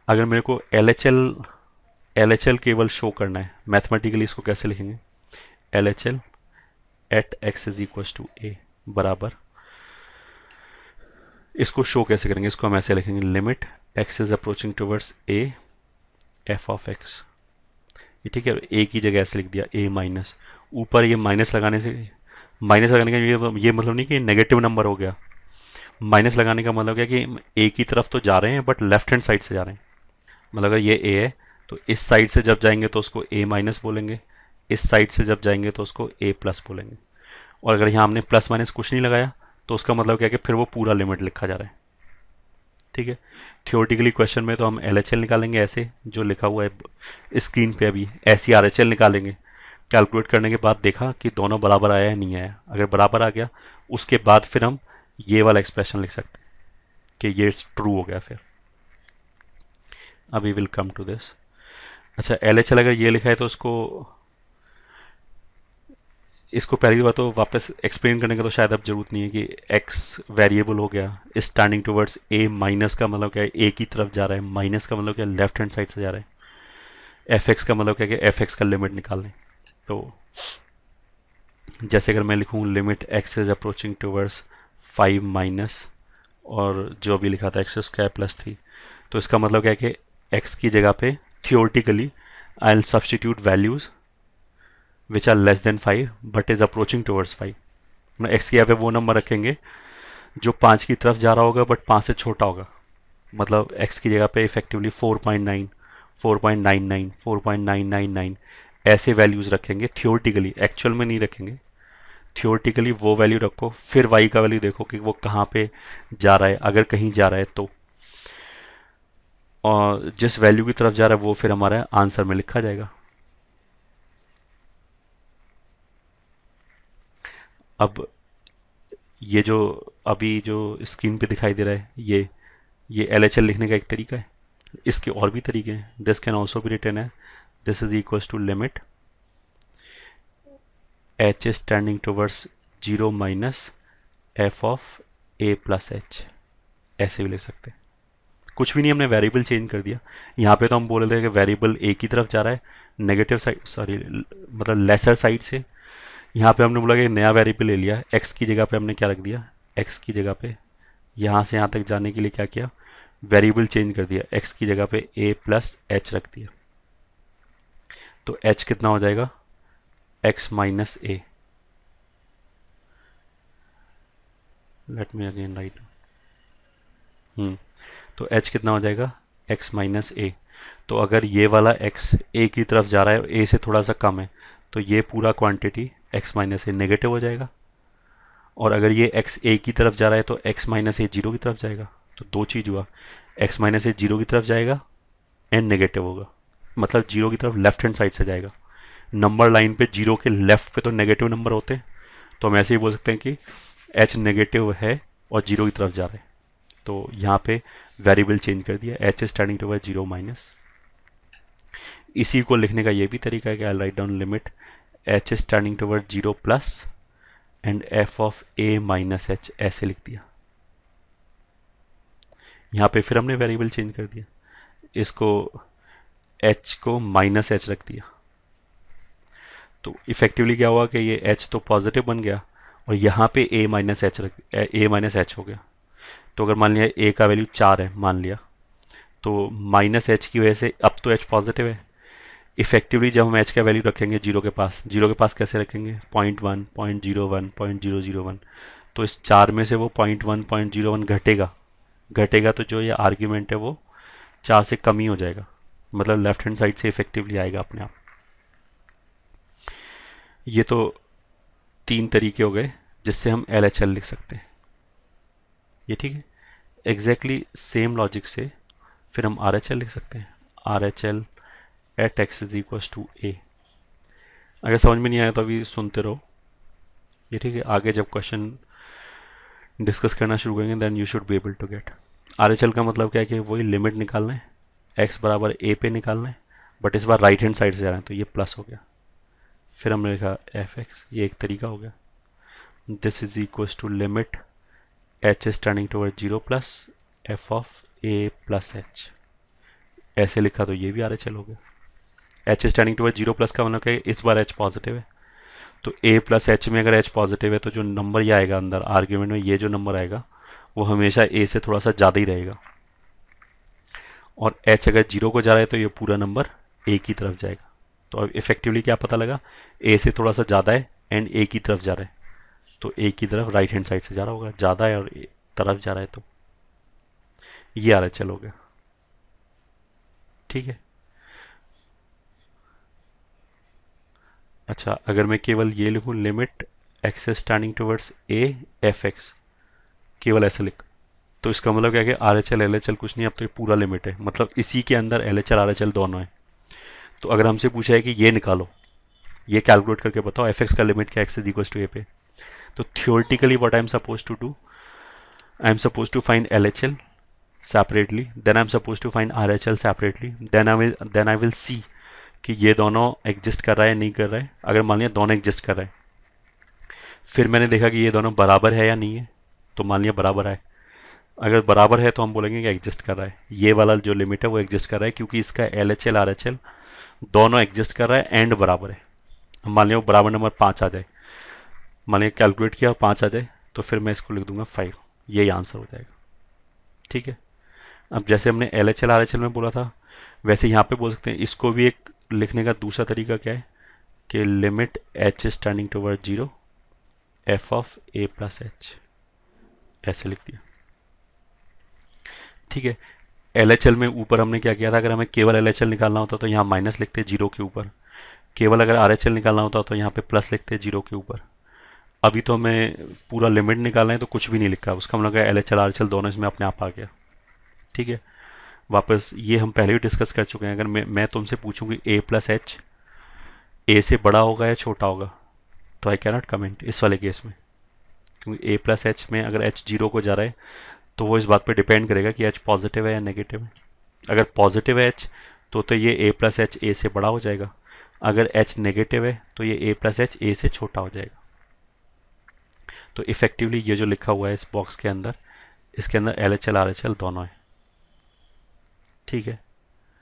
अगर मेरे को एल एच एल केवल शो करना है मैथमेटिकली, इसको कैसे लिखेंगे? L H L at X is equal to A बराबर, इसको शो कैसे करेंगे? इसको हम ऐसे लिखेंगे, limit X is approaching towards A F of X. ये ठीक है, ए की जगह ऐसे लिख दिया ए माइनस, ऊपर ये माइनस लगाने से, माइनस लगाने का ये मतलब नहीं कि नेगेटिव नंबर हो गया। माइनस लगाने का मतलब क्या कि ए की तरफ तो जा रहे हैं बट लेफ्ट हैंड साइड से जा रहे हैं। मतलब अगर ये ए है तो इस साइड से जब जाएंगे तो उसको ए माइनस बोलेंगे, इस साइड से जब जाएंगे तो उसको ए प्लस बोलेंगे। और अगर यहाँ हमने प्लस माइनस कुछ नहीं लगाया तो उसका मतलब क्या है कि फिर वो पूरा लिमिट लिखा जा रहा है। ठीक है, थियोरेटिकली क्वेश्चन में तो हम एल एच एल निकालेंगे ऐसे जो लिखा हुआ है स्क्रीन पे, अभी ऐसी आर एच एल निकालेंगे। कैलकुलेट करने के बाद देखा कि दोनों बराबर आया या नहीं आया, अगर बराबर आ गया उसके बाद फिर हम ये वाला एक्सप्रेशन लिख सकते हैं कि ये ट्रू हो गया। फिर अभी विल कम टू दिस। अच्छा, एल एच एल अगर ये लिखा है तो उसको, इसको पहली बार तो वापस एक्सप्लेन करने का तो शायद अब जरूरत नहीं है कि एक्स वेरिएबल हो गया, स्टैंडिंग टुवर्ड्स ए, माइनस का मतलब क्या है ए की तरफ जा रहा है, माइनस का मतलब क्या है लेफ्ट हैंड साइड से जा रहा है, एफ एक्स का मतलब क्या है कि एफ एक्स का लिमिट निकाल लें। तो जैसे अगर मैं लिखूँ limit X is approaching towards 5 minus, और जो भी लिखा था एक्स स्क्वायर प्लस 3, तो इसका मतलब क्या है कि एक्स की जगह पे theoretically I will substitute values which are less than 5 but is approaching towards 5। X की यहाँ पे वो नंबर रखेंगे जो 5 की तरफ जा रहा होगा बट 5 से छोटा होगा। मतलब एक्स की जगह पे इफेक्टिवली 4.9, 4.99, 4.999 ऐसे वैल्यूज रखेंगे थियोरटिकली, एक्चुअल में नहीं रखेंगे। थियोरटिकली वो वैल्यू रखो, फिर वाई का वैल्यू देखो कि वो कहाँ पे जा रहा है, अगर कहीं जा रहा है तो, और जिस वैल्यू की तरफ जा रहा है वो फिर हमारा आंसर में लिखा जाएगा। अब ये जो अभी जो स्क्रीन पे दिखाई दे रहा है, ये एल एच एल लिखने का एक तरीका है। इसके और भी तरीके हैं। This can also be written है this is equal to limit H is tending towards 0 minus F of A plus H, ऐसे भी लिख सकते हैं। कुछ भी नहीं, हमने वेरिएबल चेंज कर दिया। यहाँ पे तो हम बोल रहे थे कि वेरिएबल ए की तरफ जा रहा है, नेगेटिव साइड, सॉरी मतलब लेसर साइड से। यहाँ पे हमने बोला कि नया वेरिएबल ले लिया, एक्स की जगह पे हमने क्या रख दिया, एक्स की जगह पे यहाँ से यहाँ तक जाने के लिए क्या किया, वेरिएबल चेंज कर दिया, एक्स की जगह पे ए प्लस एच रख दिया। तो एच कितना हो जाएगा, X minus A. Let me again write. तो एच कितना हो जाएगा, एक्स माइनस ए। तो अगर ये वाला एक्स ए की तरफ जा रहा है, ए से थोड़ा सा कम है, तो ये पूरा क्वांटिटी एक्स माइनस ए नेगेटिव हो जाएगा। और अगर ये एक्स ए की तरफ जा रहा है तो एक्स माइनस ए जीरो की तरफ जाएगा। तो दो चीज़ हुआ, एक्स माइनस ए जीरो की तरफ जाएगा एंड नेगेटिव होगा, मतलब जीरो की तरफ लेफ्ट हैंड साइड से जाएगा। नंबर लाइन पे जीरो के लेफ्ट पे तो नेगेटिव नंबर होते हैं, तो हम ऐसे ही बोल सकते हैं कि एच नेगेटिव है और जीरो की तरफ जा रहे हैं। तो यहाँ पे वेरिएबल चेंज कर दिया, H standing to zero minus. इसी को लिखने का ये भी तरीका है कि I write down limit H standing to zero plus and F of A minus H, ऐसे लिख दिया। यहाँ पे फिर हमने वेरिएबल चेंज कर दिया, इसको एच को माइनस एच रख दिया। तो इफेक्टिवली क्या हुआ कि ये एच तो पॉजिटिव बन गया और यहाँ पे A minus H A minus H हो गया। तो अगर मान लिया ए का वैल्यू 4 है मान लिया, तो माइनस एच की वजह से अब तो एच पॉजिटिव है। इफेक्टिवली जब हम एच का वैल्यू रखेंगे जीरो के पास, जीरो के पास कैसे रखेंगे, 0.1, 0.01, 0.001, तो इस 4 में से वो 0.1, 0.01 घटेगा। घटेगा तो जो ये आर्ग्यूमेंट है वो 4 से कम ही हो जाएगा, मतलब लेफ्ट हैंड साइड से इफेक्टिवली आएगा अपने आप। ये तो 3 तरीके हो गए जिससे हम एल एच एल लिख सकते हैं। ये ठीक है, एग्जैक्टली सेम लॉजिक से फिर हम आर एच एल लिख सकते हैं। R H L at X is equal to A. अगर समझ में नहीं आया तो अभी सुनते रहो। ये ठीक है, आगे जब क्वेश्चन डिस्कस करना शुरू करेंगे then you should be able to get. R H L का मतलब क्या है कि वही लिमिट निकालना है, एक्स बराबर ए पे निकालना है, बट इस बार राइट हैंड साइड से जा रहे हैं तो ये प्लस हो गया। फिर हमने लिखा एफ एक्स, ये एक तरीका हो गया। This is equal to limit H is turning toward zero plus F of A plus H. ऐसे लिखा तो ये भी आर एच एल हो गया। H standing toward zero plus का मतलब क्या है, इस बार एच पॉजिटिव है, तो ए प्लस एच में अगर एच पॉजिटिव है तो जो नंबर ये आएगा अंदर आर्ग्यूमेंट में, ये जो नंबर आएगा वो हमेशा ए से थोड़ा सा ज़्यादा ही रहेगा। और एच अगर जीरो को जा रहा है तो ये पूरा नंबर ए की तरफ जाएगा। तो अब इफेक्टिवली क्या पता लगा, ए से थोड़ा सा ज़्यादा है एंड ए की तरफ जा रहा है, तो ए की तरफ राइट हैंड साइड से जा रहा होगा, ज़्यादा है और तरफ जा रहा है, तो ये आ रहा है, चलो गया। ठीक है। अच्छा, अगर मैं केवल ये लिखूँ limit x standing towards A F x, केवल ऐसे लिख, तो इसका मतलब क्या है कि are H L L H L कुछ नहीं, अब तो ये पूरा लिमिट है, मतलब इसी के अंदर L H L R H L दोनों है। तो अगर हमसे पूछा है कि ये निकालो, ये कैलकुलेट करके बताओ एफ एक्स का लिमिट क्या X is equal to A पे, तो theoretically what I am suppose to do, I am suppose to find L H L separately, then I'm supposed to find RHL separately, then I will see कि ये दोनों exist कर रहा है नहीं कर रहा है। अगर मान लिया दोनों एग्जिस्ट कर रहा है, फिर मैंने देखा कि ये दोनों बराबर है या नहीं है, तो मान लिया बराबर है। अगर बराबर है तो हम बोलेंगे कि एग्जिस्ट कर रहा है, ये वाला जो लिमिट है वो एग्जिस्ट कर रहा है, क्योंकि इसका L H L R H L दोनों एग्जिस्ट कर रहा है एंड बराबर है। मान लिया बराबर नंबर 5 आ जाए, मान लिया कैलकुलेट किया 5 आ जाए, तो फिर मैं इसको लिख दूंगा 5, यही आंसर हो जाएगा। ठीक है। अब जैसे हमने L H L R H L में बोला था, वैसे यहाँ पे बोल सकते हैं। इसको भी एक लिखने का दूसरा तरीका क्या है कि limit H standing toward zero F of A plus H, ऐसे लिख दिया। ठीक है। एल एच एल में ऊपर हमने क्या किया था, अगर हमें केवल एल एच एल निकालना होता तो यहाँ माइनस लिखते जीरो के ऊपर, केवल अगर आर एच एल निकालना होता तो यहाँ पे प्लस लिखते जीरो के ऊपर। अभी तो हमें पूरा लिमिट निकालना है तो कुछ भी नहीं लिखा, उसका मतलब L H L R H L दोनों इसमें अपने आप आ गया। ठीक है। वापस ये हम पहले भी डिस्कस कर चुके हैं। अगर मैं तुमसे पूछूं कि ए प्लस एच ए से बड़ा होगा या छोटा होगा, तो आई कैन नॉट कमेंट इस वाले केस में, क्योंकि ए प्लस एच में अगर एच जीरो को जा रहा है तो वो इस बात पे डिपेंड करेगा कि एच पॉजिटिव है या नेगेटिव है। अगर पॉजिटिव है एच तो ये ए प्लस एच ए से बड़ा हो जाएगा, अगर एच नेगेटिव है तो ये ए प्लस एच ए से छोटा हो जाएगा। तो इफेक्टिवली ये जो लिखा हुआ है इस बॉक्स के अंदर, इसके अंदर L H L R H L दोनों है। ठीक है।